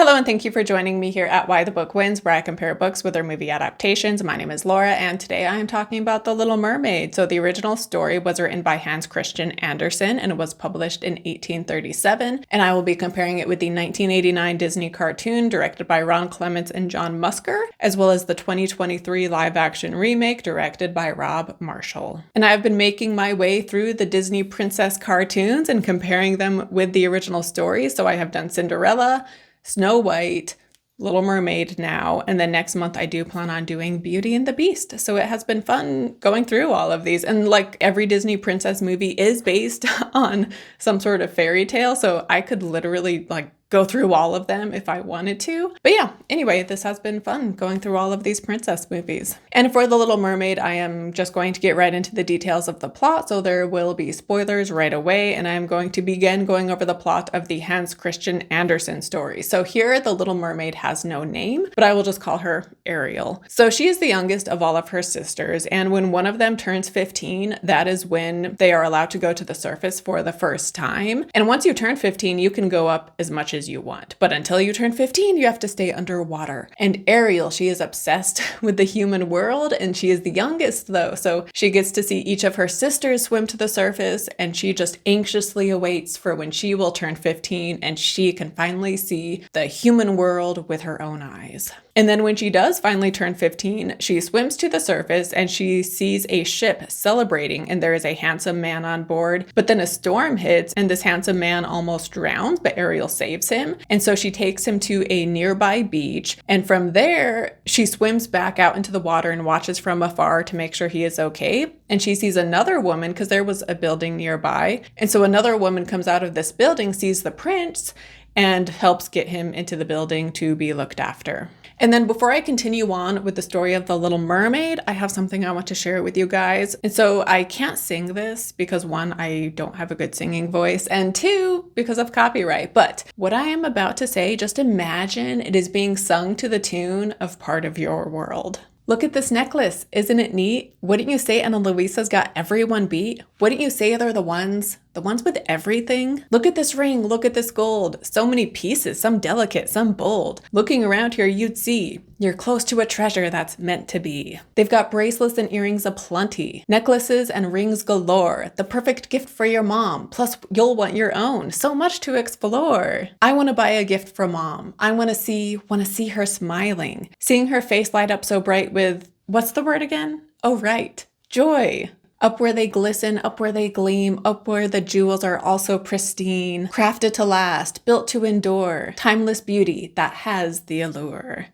Hello and thank you for joining me here at Why the Book Wins, where I compare books with their movie adaptations. My name is Laura, and today I am talking about The Little Mermaid. So the original story was written by Hans Christian Andersen, and it was published in 1837. And I will be comparing it with the 1989 Disney cartoon directed by Ron Clements and John Musker, as well as the 2023 live-action remake directed by Rob Marshall. And I've been making my way through the Disney princess cartoons and comparing them with the original story. So I have done Cinderella, Snow White, Little Mermaid now, and then next month I do plan on doing Beauty and the Beast. So it has been fun going through all of these. And like every Disney princess movie is based on some sort of fairy tale, so I could literally go through all of them if I wanted to. But yeah, anyway, this has been fun going through all of these princess movies. And for The Little Mermaid, I am just going to get right into the details of the plot, so there will be spoilers right away, and I am going to begin going over the plot of the Hans Christian Andersen story. So here, The Little Mermaid has no name, but I will just call her Ariel. So she is the youngest of all of her sisters, and when one of them turns 15, that is when they are allowed to go to the surface for the first time. And once you turn 15, you can go up as much as you want. But until you turn 15, you have to stay underwater. And Ariel, she is obsessed with the human world, and she is the youngest though. So she gets to see each of her sisters swim to the surface, and she just anxiously awaits for when she will turn 15 and she can finally see the human world with her own eyes. And then when she does finally turn 15, she swims to the surface and she sees a ship celebrating, and there is a handsome man on board. But then a storm hits and this handsome man almost drowns, but Ariel saves him. And so she takes him to a nearby beach. And from there, she swims back out into the water and watches from afar to make sure he is okay. And she sees another woman, because there was a building nearby. And so another woman comes out of this building, sees the prince, and helps get him into the building to be looked after. And then before I continue on with the story of The Little Mermaid, I have something I want to share with you guys. And so I can't sing this because one, I don't have a good singing voice, and two, because of copyright. But what I am about to say, just imagine it is being sung to the tune of Part of Your World. Look at this necklace. Isn't it neat? Wouldn't you say Ana Luisa's got everyone beat? Wouldn't you say they're the ones with everything? Look at this ring. Look at this gold. So many pieces, some delicate, some bold. Looking around here, you'd see you're close to a treasure that's meant to be. They've got bracelets and earrings aplenty, necklaces and rings galore, the perfect gift for your mom. Plus, you'll want your own. So much to explore. I want to buy a gift for mom. I want to see her smiling, seeing her face light up so bright with, what's the word again? Oh, right. Joy. Up where they glisten, up where they gleam, up where the jewels are also pristine, crafted to last, built to endure, timeless beauty that has the allure.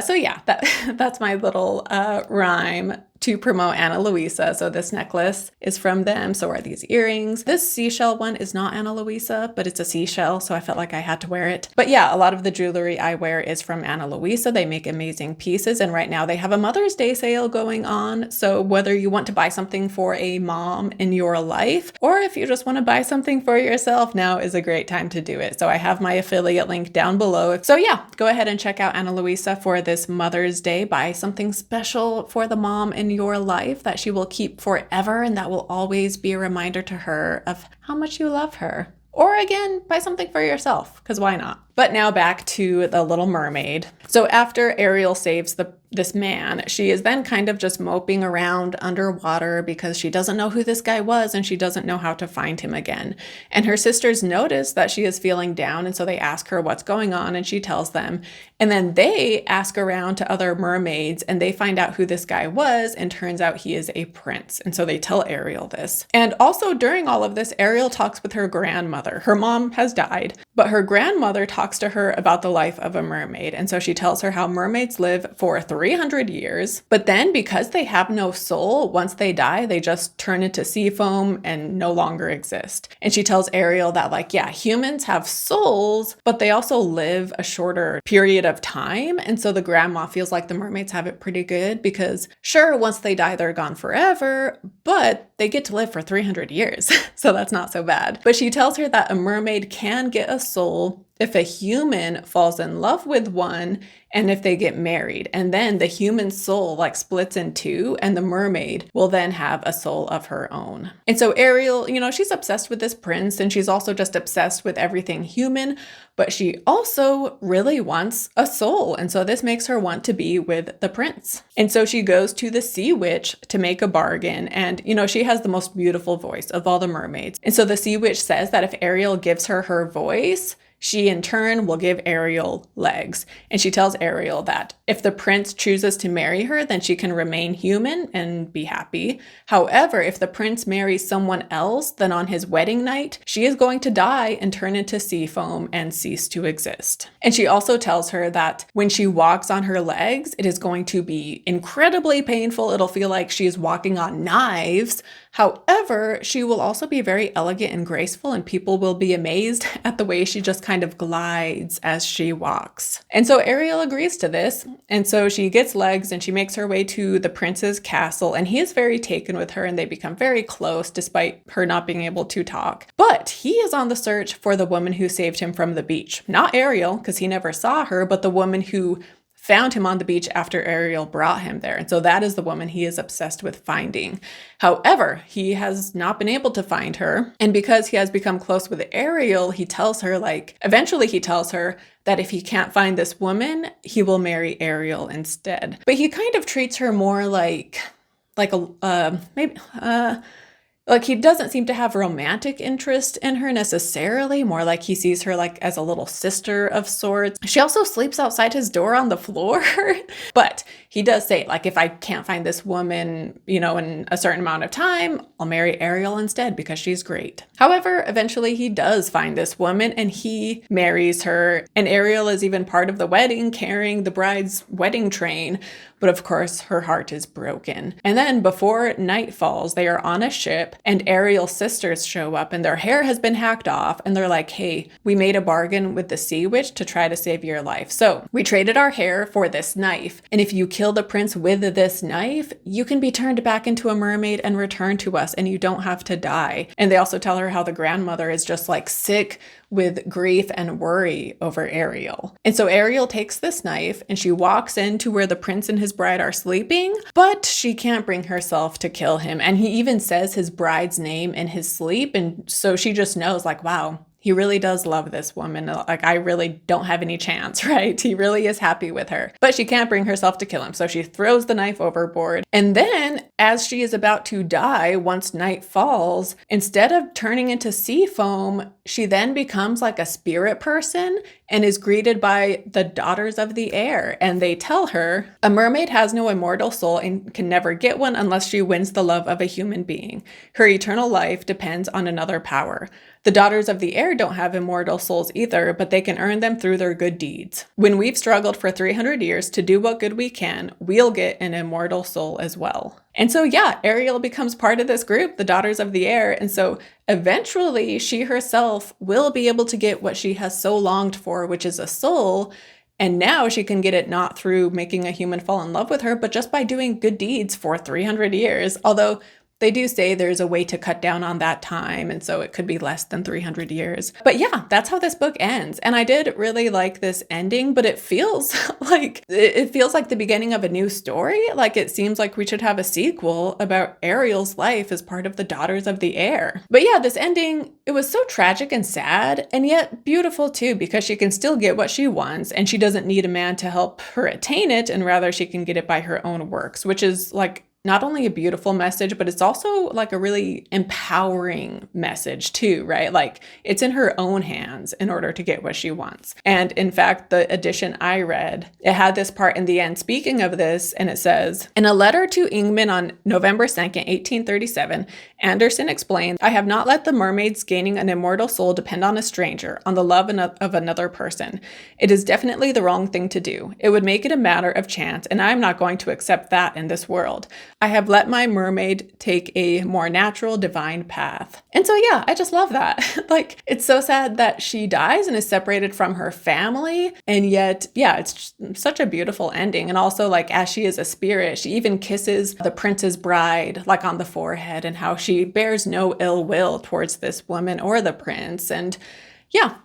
So yeah, that's my little rhyme to promote Ana Luisa. So this necklace is from them. So are these earrings. This seashell one is not Ana Luisa, but it's a seashell. So I felt like I had to wear it. But yeah, a lot of the jewelry I wear is from Ana Luisa. They make amazing pieces. And right now they have a Mother's Day sale going on. So whether you want to buy something for a mom in your life, or if you just want to buy something for yourself, now is a great time to do it. So I have my affiliate link down below. So yeah, go ahead and check out Ana Luisa for this Mother's Day. Buy something special for the mom in your life that she will keep forever, and that will always be a reminder to her of how much you love her. Or again, buy something for yourself, because why not? But now back to The Little Mermaid. So after Ariel saves this man, she is then kind of just moping around underwater because she doesn't know who this guy was and she doesn't know how to find him again. And her sisters notice that she is feeling down, and so they ask her what's going on, and she tells them. And then they ask around to other mermaids and they find out who this guy was, and turns out he is a prince. And so they tell Ariel this. And also during all of this, Ariel talks with her grandmother. Her mom has died, but her grandmother talks to her about the life of a mermaid. And so she tells her how mermaids live for 300 years, but then because they have no soul, once they die, they just turn into sea foam and no longer exist. And she tells Ariel that humans have souls, but they also live a shorter period of time. And so the grandma feels like the mermaids have it pretty good because sure, once they die, they're gone forever, but they get to live for 300 years. So that's not so bad. But she tells her that a mermaid can get a soul if a human falls in love with one and if they get married, and then the human soul like splits in two, and the mermaid will then have a soul of her own. And so Ariel, she's obsessed with this prince, and she's also just obsessed with everything human, but she also really wants a soul. And so this makes her want to be with the prince. And so she goes to the sea witch to make a bargain. And, she has the most beautiful voice of all the mermaids. And so the sea witch says that if Ariel gives her voice, she in turn will give Ariel legs. And she tells Ariel that if the prince chooses to marry her, then she can remain human and be happy. However, if the prince marries someone else, then on his wedding night, she is going to die and turn into sea foam and cease to exist. And she also tells her that when she walks on her legs, it is going to be incredibly painful. It'll feel like she is walking on knives. However, she will also be very elegant and graceful, and people will be amazed at the way she just kind of glides as she walks. And so Ariel agrees to this. And so she gets legs and she makes her way to the prince's castle, and he is very taken with her and they become very close despite her not being able to talk. But he is on the search for the woman who saved him from the beach. Not Ariel, because he never saw her, but the woman who found him on the beach after Ariel brought him there. And so that is the woman he is obsessed with finding. However, he has not been able to find her. And because he has become close with Ariel, eventually he tells her that if he can't find this woman, he will marry Ariel instead. But he kind of treats her more like he doesn't seem to have romantic interest in her necessarily, more like he sees her like as a little sister of sorts. She also sleeps outside his door on the floor. But he does say, if I can't find this woman, in a certain amount of time, I'll marry Ariel instead because she's great. However, eventually he does find this woman and he marries her. And Ariel is even part of the wedding, carrying the bride's wedding train. But of course, her heart is broken. And then before night falls, they are on a ship and Ariel's sisters show up and their hair has been hacked off. And they're like, hey, we made a bargain with the sea witch to try to save your life. So we traded our hair for this knife. And if you kill the prince with this knife, you can be turned back into a mermaid and return to us and you don't have to die. And they also tell her how the grandmother is just sick with grief and worry over Ariel. And so Ariel takes this knife and she walks into where the prince and his bride are sleeping, but she can't bring herself to kill him. And he even says his bride's name in his sleep. And so she just knows wow, he really does love this woman. I really don't have any chance, right? He really is happy with her. But she can't bring herself to kill him. So she throws the knife overboard. And then as she is about to die, once night falls, instead of turning into sea foam, she then becomes like a spirit person and is greeted by the daughters of the air. And they tell her, a mermaid has no immortal soul and can never get one unless she wins the love of a human being. Her eternal life depends on another power. The daughters of the air don't have immortal souls either, but they can earn them through their good deeds. When we've struggled for 300 years to do what good we can, we'll get an immortal soul as well. And so, Ariel becomes part of this group, the daughters of the air. And so eventually she herself will be able to get what she has so longed for, which is a soul. And now she can get it not through making a human fall in love with her, but just by doing good deeds for 300 years. Although they do say there's a way to cut down on that time, and so it could be less than 300 years. But that's how this book ends. And I did really like this ending, but it feels like the beginning of a new story. It seems like we should have a sequel about Ariel's life as part of the Daughters of the Air. But this ending, it was so tragic and sad, and yet beautiful too, because she can still get what she wants, and she doesn't need a man to help her attain it, and rather she can get it by her own works, which is not only a beautiful message, but it's also a really empowering message too, right? It's in her own hands in order to get what she wants. And in fact, the edition I read, it had this part in the end speaking of this, and it says, in a letter to Ingman on November 2nd, 1837, Anderson explained, I have not let the mermaid's gaining an immortal soul depend on a stranger, on the love of another person. It is definitely the wrong thing to do. It would make it a matter of chance, and I am not going to accept that in this world. I have let my mermaid take a more natural, divine path. And so, I just love that. It's so sad that she dies and is separated from her family. And yet, it's such a beautiful ending. And also, as she is a spirit, she even kisses the prince's bride, on the forehead, and how she bears no ill will towards this woman or the prince. And Yeah,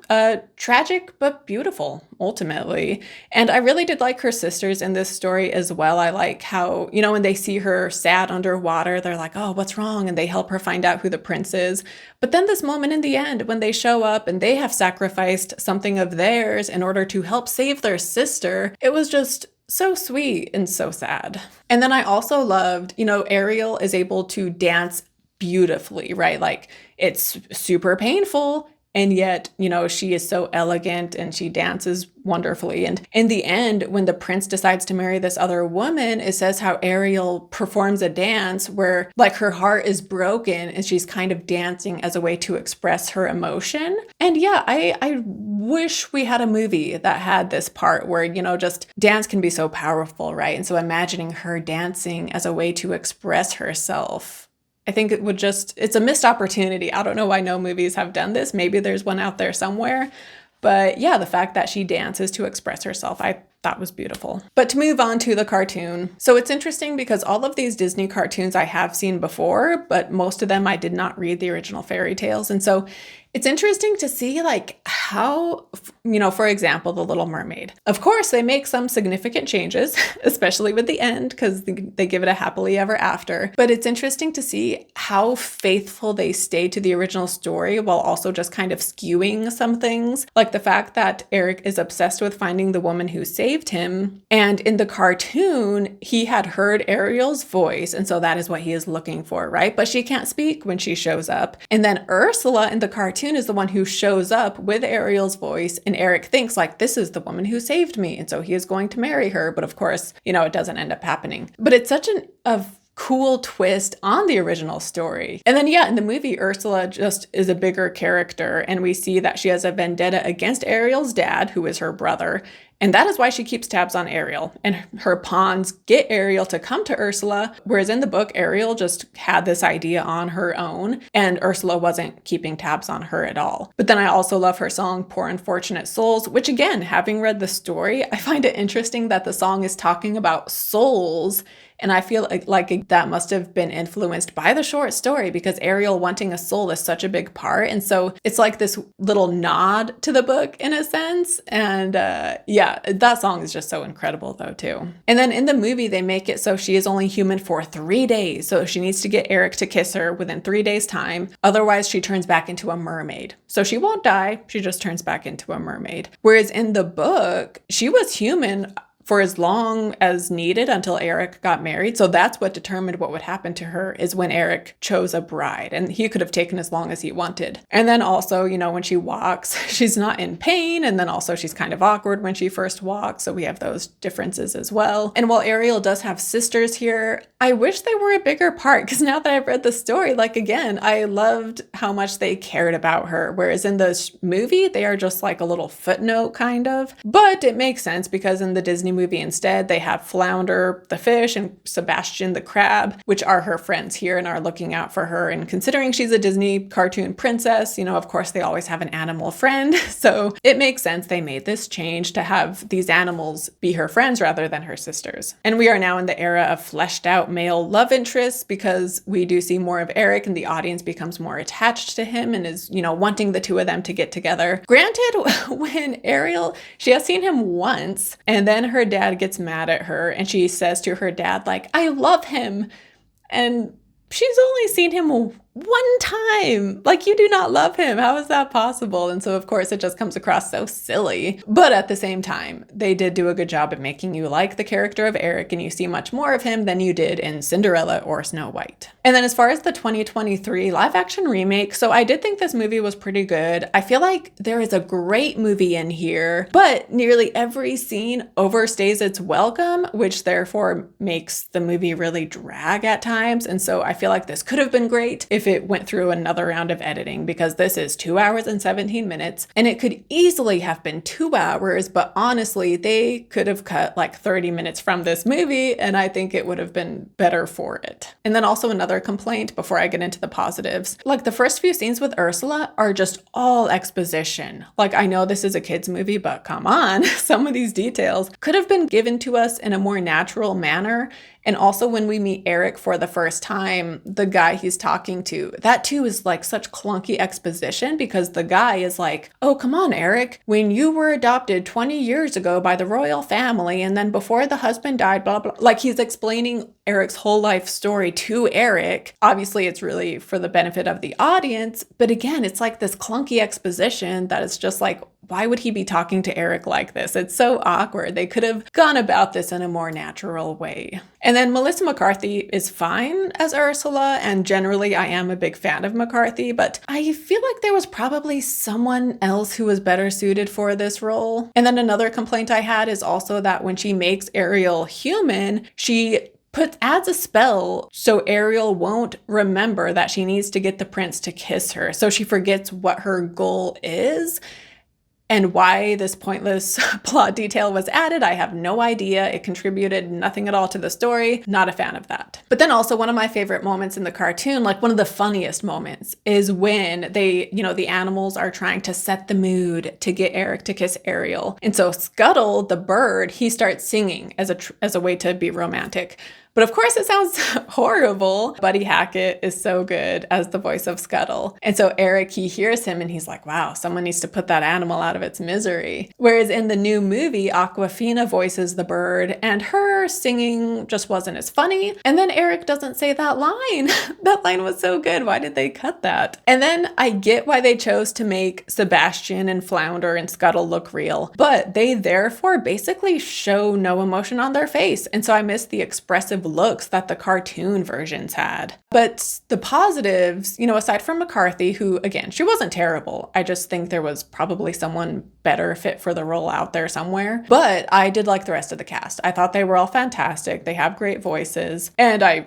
tragic but beautiful, ultimately. And I really did like her sisters in this story as well. I like how, when they see her sad underwater, they're like, oh, what's wrong? And they help her find out who the prince is. But then this moment in the end, when they show up and they have sacrificed something of theirs in order to help save their sister, it was just so sweet and so sad. And then I also loved, Ariel is able to dance beautifully, right? Like it's super painful. And yet, she is so elegant and she dances wonderfully. And in the end, when the prince decides to marry this other woman, it says how Ariel performs a dance where like her heart is broken and she's kind of dancing as a way to express her emotion. And yeah, I wish we had a movie that had this part where, just dance can be so powerful, right? And so imagining her dancing as a way to express herself, I think it's a missed opportunity. I don't know why no movies have done this. Maybe there's one out there somewhere. But yeah, the fact that she dances to express herself, I thought was beautiful. But to move on to the cartoon. So it's interesting because all of these Disney cartoons I have seen before, but most of them I did not read the original fairy tales. And so it's interesting to see like how, for example, The Little Mermaid. Of course, they make some significant changes, especially with the end, because they give it a happily ever after. But it's interesting to see how faithful they stay to the original story while also just kind of skewing some things. Like the fact that Eric is obsessed with finding the woman who saved him. And in the cartoon, he had heard Ariel's voice. And so that is what he is looking for, right? But she can't speak when she shows up. And then Ursula in the cartoon is the one who shows up with Ariel's voice, and Eric thinks like, this is the woman who saved me, and so he is going to marry her. But of course, it doesn't end up happening. But it's such a cool twist on the original story. And then in the movie, Ursula just is a bigger character, and we see that she has a vendetta against Ariel's dad, who is her brother. And that is why she keeps tabs on Ariel. And her pawns get Ariel to come to Ursula, whereas in the book, Ariel just had this idea on her own, and Ursula wasn't keeping tabs on her at all. But then I also love her song, Poor Unfortunate Souls, which again, having read the story, I find it interesting that the song is talking about souls. And I feel like that must have been influenced by the short story because Ariel wanting a soul is such a big part. And so it's like this little nod to the book in a sense. And that song is just so incredible though too. And then in the movie, they make it so she is only human for 3 days. So she needs to get Eric to kiss her within 3 days' time. Otherwise, she turns back into a mermaid. So she won't die. She just turns back into a mermaid. Whereas in the book, she was human for as long as needed until Eric got married. So that's what determined what would happen to her is when Eric chose a bride, and he could have taken as long as he wanted. And then also, when she walks, she's not in pain. And then also she's kind of awkward when she first walks. So we have those differences as well. And while Ariel does have sisters here, I wish they were a bigger part because now that I've read the story, again, I loved how much they cared about her. Whereas in this movie, they are just like a little footnote kind of, but it makes sense because in the Disney movie instead, they have Flounder the fish and Sebastian the crab, which are her friends here and are looking out for her. And considering she's a Disney cartoon princess, of course, they always have an animal friend. So it makes sense they made this change to have these animals be her friends rather than her sisters. And we are now in the era of fleshed out male love interests because we do see more of Eric and the audience becomes more attached to him and is, wanting the two of them to get together. Granted, when Ariel, she has seen him once and then her dad gets mad at her and she says to her dad, like, I love him. And she's only seen him one time. Like, you do not love him. How is that possible? And so, of course, it just comes across so silly. But at the same time, they did do a good job at making you like the character of Eric, and you see much more of him than you did in Cinderella or Snow White. And then as far as the 2023 live action remake, so I did think this movie was pretty good. I feel like there is a great movie in here, but nearly every scene overstays its welcome, which therefore makes the movie really drag at times. And so I feel like this could have been great if it went through another round of editing, because this is 2 hours and 17 minutes and it could easily have been 2 hours, but honestly, they could have cut like 30 minutes from this movie and I think it would have been better for it. And then also another complaint before I get into the positives, like the first few scenes with Ursula are just all exposition. Like, I know this is a kid's movie, but come on, some of these details could have been given to us in a more natural manner. And also when we meet Eric for the first time, the guy he's talking to too. That too is like such clunky exposition because the guy is like, oh, come on, Eric, when you were adopted 20 years ago by the royal family and then before the husband died, blah, blah. Like he's explaining Eric's whole life story to Eric. Obviously, it's really for the benefit of the audience. But again, it's like this clunky exposition that is just like, why would he be talking to Eric like this? It's so awkward. They could have gone about this in a more natural way. And then Melissa McCarthy is fine as Ursula, and generally I am a big fan of McCarthy, but I feel like there was probably someone else who was better suited for this role. And then another complaint I had is also that when she makes Ariel human, she adds a spell so Ariel won't remember that she needs to get the prince to kiss her. So she forgets what her goal is. And why this pointless plot detail was added, I have no idea. It contributed nothing at all to the story. Not a fan of that. But then also one of my favorite moments in the cartoon, like one of the funniest moments, is when they, the animals are trying to set the mood to get Eric to kiss Ariel. And so Scuttle, the bird, he starts singing as a way to be romantic. But of course it sounds horrible. Buddy Hackett is so good as the voice of Scuttle. And so Eric, he hears him and he's like, wow, someone needs to put that animal out of its misery. Whereas in the new movie, Awkwafina voices the bird and her singing just wasn't as funny. And then Eric doesn't say that line. That line was so good. Why did they cut that? And then I get why they chose to make Sebastian and Flounder and Scuttle look real, but they therefore basically show no emotion on their face. And so I miss the expressive looks that the cartoon versions had. But the positives, aside from McCarthy, who again, she wasn't terrible. I just think there was probably someone better fit for the role out there somewhere. But I did like the rest of the cast. I thought they were all fantastic. They have great voices. And I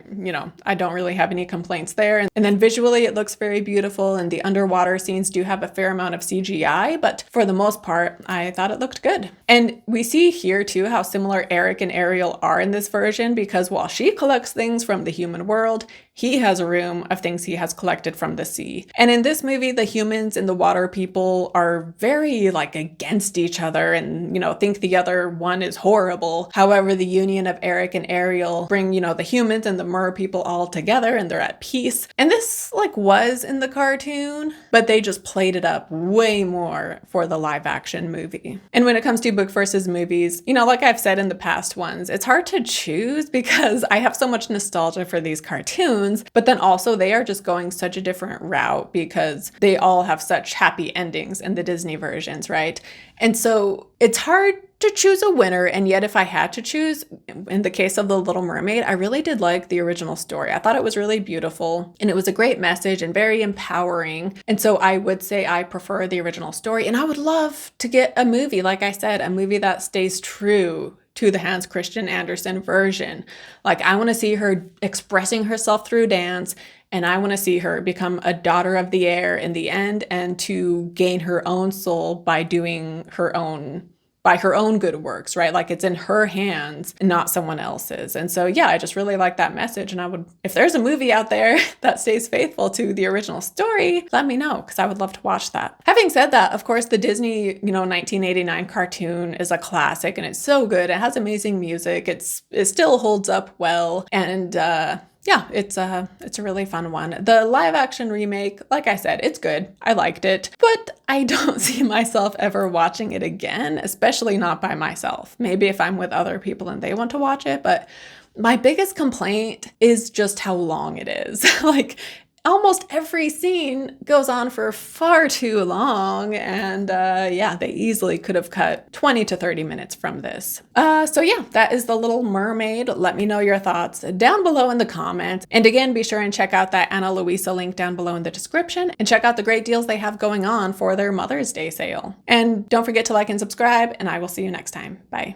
don't really have any complaints there. And then visually it looks very beautiful and the underwater scenes do have a fair amount of CGI, but for the most part, I thought it looked good. And we see here too how similar Eric and Ariel are in this version because while she collects things from the human world, he has a room of things he has collected from the sea. And in this movie, the humans and the water people are very against each other and, think the other one is horrible. However, the union of Eric and Ariel bring, the humans and the mer people all together and they're at peace. And this was in the cartoon, but they just played it up way more for the live action movie. And when it comes to book versus movies, like I've said in the past ones, it's hard to choose because I have so much nostalgia for these cartoons, but then also they are just going such a different route because they all have such happy endings in the Disney versions, right? And so it's hard to choose a winner. And yet if I had to choose, in the case of The Little Mermaid, I really did like the original story. I thought it was really beautiful and it was a great message and very empowering. And so I would say I prefer the original story. And I would love to get a movie, like I said, a movie that stays true to the Hans Christian Andersen version. I want to see her expressing herself through dance, and I want to see her become a daughter of the air in the end and to gain her own soul by doing her own good works, right? It's in her hands and not someone else's. And so, yeah, I just really like that message. And if there's a movie out there that stays faithful to the original story, let me know because I would love to watch that. Having said that, of course, the Disney, 1989 cartoon is a classic and it's so good. It has amazing music. It still holds up well. And, yeah, it's a really fun one. The live action remake, like I said, it's good. I liked it, but I don't see myself ever watching it again, especially not by myself. Maybe if I'm with other people and they want to watch it, but my biggest complaint is just how long it is. Almost every scene goes on for far too long. And yeah, they easily could have cut 20 to 30 minutes from this. So yeah, that is The Little Mermaid. Let me know your thoughts down below in the comments. And again, be sure and check out that Ana Luisa link down below in the description and check out the great deals they have going on for their Mother's Day sale. And don't forget to like and subscribe, and I will see you next time. Bye.